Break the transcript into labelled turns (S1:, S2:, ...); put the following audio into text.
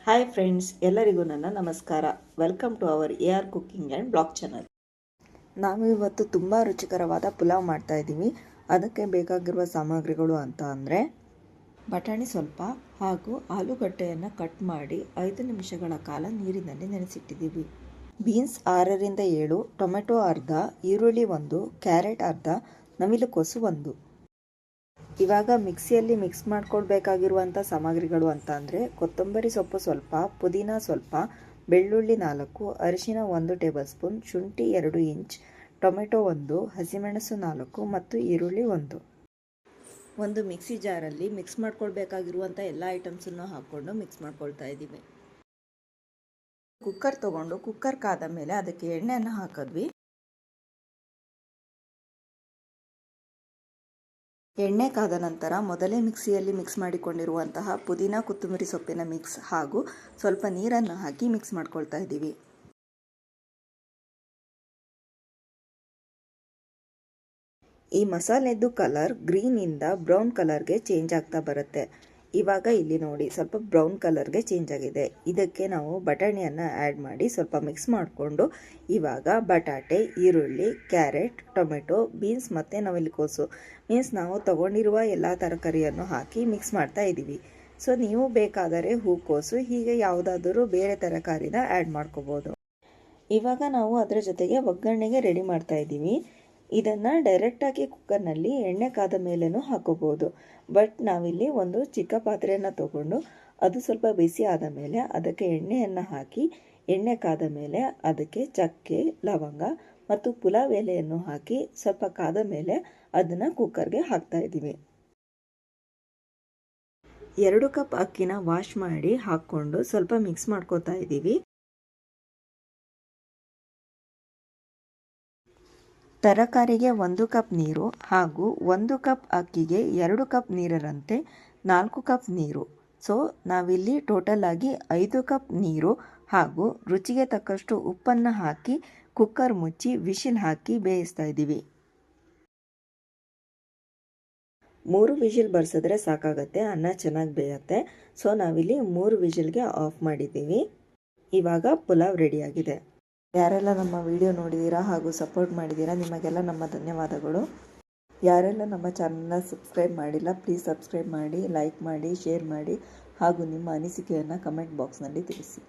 S1: Hi friends, ಎಲ್ಲರಿಗೂ ನನ್ನ ನಮಸ್ಕಾರ. Welcome to our AR cooking and blog channel. ನಾವು ಇವತ್ತು ತುಂಬ ರುಚಿಕರವಾದ ಪುಲಾವ್ ಮಾಡ್ತಾ ಇದ್ದೀವಿ. ಅದಕ್ಕೆ ಬೇಕಾಗಿರುವ ಸಾಮಗ್ರಿಗಳು ಅಂತ ಅಂದರೆ ಬಟಾಣಿ ಸ್ವಲ್ಪ ಹಾಗೂ ಆಲೂಗಡ್ಡೆಯನ್ನು ಕಟ್ ಮಾಡಿ 5 ನಿಮಿಷಗಳ ಕಾಲ ನೀರಿನಲ್ಲಿ ನೆನೆಸಿಟ್ಟಿದ್ದೀವಿ. ಬೀನ್ಸ್ 6ರಿಂದ 7, ಟೊಮೆಟೊ ಅರ್ಧ, ಈರುಳ್ಳಿ 1, ಕ್ಯಾರೆಟ್ ಅರ್ಧ, ನವಿಲುಕೋಸು 1. ಇವಾಗ ಮಿಕ್ಸಿಯಲ್ಲಿ ಮಿಕ್ಸ್ ಮಾಡ್ಕೊಳ್ಬೇಕಾಗಿರುವಂಥ ಸಾಮಗ್ರಿಗಳು ಅಂತ ಅಂದರೆ ಕೊತ್ತಂಬರಿ ಸೊಪ್ಪು ಸ್ವಲ್ಪ, ಪುದೀನ ಸ್ವಲ್ಪ, ಬೆಳ್ಳುಳ್ಳಿ 4, ಅರಿಶಿನ 1 ಟೇಬಲ್ ಸ್ಪೂನ್, ಶುಂಠಿ 2 ಇಂಚ್, ಟೊಮೆಟೊ 1, ಹಸಿಮೆಣಸು 4 ಮತ್ತು ಈರುಳ್ಳಿ 1. ಒಂದು ಮಿಕ್ಸಿ ಜಾರಲ್ಲಿ ಮಿಕ್ಸ್ ಮಾಡ್ಕೊಳ್ಬೇಕಾಗಿರುವಂಥ ಎಲ್ಲ ಐಟಮ್ಸನ್ನು ಹಾಕ್ಕೊಂಡು ಮಿಕ್ಸ್ ಮಾಡ್ಕೊಳ್ತಾ ಇದ್ದೀವಿ. ಕುಕ್ಕರ್ ತೊಗೊಂಡು ಕುಕ್ಕರ್ ಕಾದ ಮೇಲೆ ಅದಕ್ಕೆ ಎಣ್ಣೆಯನ್ನು ಹಾಕಿದ್ವಿ. ಎಣ್ಣೆ ಕಾದ ನಂತರ ಮೊದಲೇ ಮಿಕ್ಸಿಯಲ್ಲಿ ಮಿಕ್ಸ್ ಮಾಡಿಕೊಂಡಿರುವಂತಹ ಪುದೀನ ಕೊತ್ತಂಬರಿ ಸೊಪ್ಪಿನ ಮಿಕ್ಸ್ ಹಾಗೂ ಸ್ವಲ್ಪ ನೀರನ್ನು ಹಾಕಿ ಮಿಕ್ಸ್ ಮಾಡ್ಕೊಳ್ತಾ ಇದ್ದೀವಿ. ಈ ಮಸಾಲೆದ್ದು ಕಲರ್ ಗ್ರೀನಿಂದ ಬ್ರೌನ್ ಕಲರ್ಗೆ ಚೇಂಜ್ ಆಗ್ತಾ ಬರುತ್ತೆ. ಇವಾಗ ಇಲ್ಲಿ ನೋಡಿ ಸ್ವಲ್ಪ ಬ್ರೌನ್ ಕಲರ್ಗೆ ಚೇಂಜ್ ಆಗಿದೆ. ಇದಕ್ಕೆ ನಾವು ಬಟಾಣಿಯನ್ನು ಆ್ಯಡ್ ಮಾಡಿ ಸ್ವಲ್ಪ ಮಿಕ್ಸ್ ಮಾಡಿಕೊಂಡು ಇವಾಗ ಬಟಾಟೆ, ಈರುಳ್ಳಿ, ಕ್ಯಾರೆಟ್, ಟೊಮೆಟೊ, ಬೀನ್ಸ್ ಮತ್ತು ನವಿಲುಕೋಸು ಮೀನ್ಸ್ ನಾವು ತಗೊಂಡಿರುವ ಎಲ್ಲ ತರಕಾರಿಯನ್ನು ಹಾಕಿ ಮಿಕ್ಸ್ ಮಾಡ್ತಾ ಇದ್ದೀವಿ. ಸೊ ನೀವು ಬೇಕಾದರೆ ಹೂಕೋಸು ಹೀಗೆ ಯಾವುದಾದರೂ ಬೇರೆ ತರಕಾರಿನ ಆ್ಯಡ್ ಮಾಡ್ಕೋಬೋದು. ಇವಾಗ ನಾವು ಅದರ ಜೊತೆಗೆ ಒಗ್ಗರಣೆಗೆ ರೆಡಿ ಮಾಡ್ತಾ ಇದ್ದೀವಿ. ಇದನ್ನು ಡೈರೆಕ್ಟಾಗಿ ಕುಕ್ಕರ್ನಲ್ಲಿ ಎಣ್ಣೆ ಕಾದ ಮೇಲೇನೂ ಹಾಕೋಬೋದು. ಬಟ್ ನಾವಿಲ್ಲಿ ಒಂದು ಚಿಕ್ಕ ಪಾತ್ರೆಯನ್ನು ತಗೊಂಡು ಅದು ಸ್ವಲ್ಪ ಬಿಸಿ ಆದ ಮೇಲೆ ಅದಕ್ಕೆ ಎಣ್ಣೆಯನ್ನು ಹಾಕಿ ಎಣ್ಣೆ ಕಾದ ಮೇಲೆ ಅದಕ್ಕೆ ಚಕ್ಕೆ, ಲವಂಗ ಮತ್ತು ಪುಲಾವ್ ಎಲೆಯನ್ನು ಹಾಕಿ ಸ್ವಲ್ಪ ಕಾದ ಮೇಲೆ ಅದನ್ನು ಕುಕ್ಕರ್ಗೆ ಹಾಕ್ತಾ ಇದ್ದೀವಿ. 2 ಕಪ್ ಅಕ್ಕಿನ ವಾಶ್ ಮಾಡಿ ಹಾಕ್ಕೊಂಡು ಸ್ವಲ್ಪ ಮಿಕ್ಸ್ ಮಾಡ್ಕೋತಾ ಇದ್ದೀವಿ. ತರಕಾರಿಗೆ 1 ಕಪ್ ನೀರು ಹಾಗೂ 1 ಕಪ್ ಅಕ್ಕಿಗೆ 2 ಕಪ್ ನೀರರಂತೆ 4 ಕಪ್ ನೀರು. ಸೊ ನಾವಿಲ್ಲಿ ಟೋಟಲ್ ಆಗಿ 5 ಕಪ್ ನೀರು ಹಾಗೂ ರುಚಿಗೆ ತಕ್ಕಷ್ಟು ಉಪ್ಪನ್ನು ಹಾಕಿ ಕುಕ್ಕರ್ ಮುಚ್ಚಿ ವಿಶಿಲ್ ಹಾಕಿ ಬೇಯಿಸ್ತಾ ಇದ್ದೀವಿ. 3 ವಿಶಿಲ್ ಬರ್ಸಿದ್ರೆ ಸಾಕಾಗತ್ತೆ, ಅನ್ನ ಚೆನ್ನಾಗಿ ಬೇಯುತ್ತೆ. ಸೊ ನಾವಿಲ್ಲಿ 3 ವಿಶಿಲ್ಗೆ ಆಫ್ ಮಾಡಿದ್ದೀವಿ. ಇವಾಗ ಪುಲಾವ್ ರೆಡಿಯಾಗಿದೆ. ಯಾರೆಲ್ಲ ನಮ್ಮ ವಿಡಿಯೋ ನೋಡಿದ್ದೀರಾ ಹಾಗೂ ಸಪೋರ್ಟ್ ಮಾಡಿದ್ದೀರಾ ನಿಮಗೆಲ್ಲ ನಮ್ಮ ಧನ್ಯವಾದಗಳು. ಯಾರೆಲ್ಲ ನಮ್ಮ ಚಾನಲ್ನ ಸಬ್ಸ್ಕ್ರೈಬ್ ಮಾಡಿಲ್ಲ ಪ್ಲೀಸ್ ಸಬ್ಸ್ಕ್ರೈಬ್ ಮಾಡಿ, ಲೈಕ್ ಮಾಡಿ, ಶೇರ್ ಮಾಡಿ ಹಾಗೂ ನಿಮ್ಮ ಅನಿಸಿಕೆಯನ್ನು ಕಮೆಂಟ್ ಬಾಕ್ಸ್ನಲ್ಲಿ ತಿಳಿಸಿ.